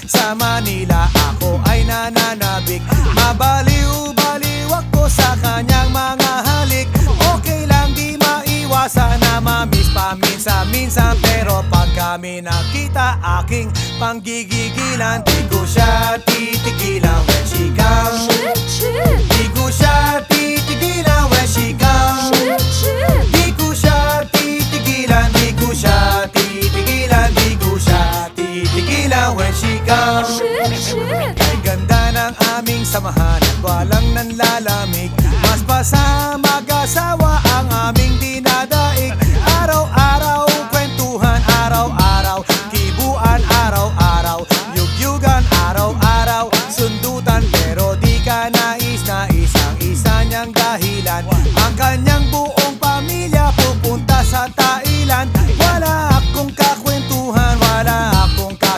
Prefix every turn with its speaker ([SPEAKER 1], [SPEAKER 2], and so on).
[SPEAKER 1] Sa Manila ako ay nananabik. Mabaliw-baliw ako sa kanyang mga halik. Okay lang di maiwasan na mamiss paminsan-minsan, pero pag kami nakita aking panggigigilan, di ko siya titigilan when she comes. Di ko siya titigilan when she comes. Di ko siya titigilan, di ko siya titigilan, di ko siya titigilan when she comes. Ay ganda ng aming samahan at walang nanlalamig. Mas pa sa mag-asawa ang aming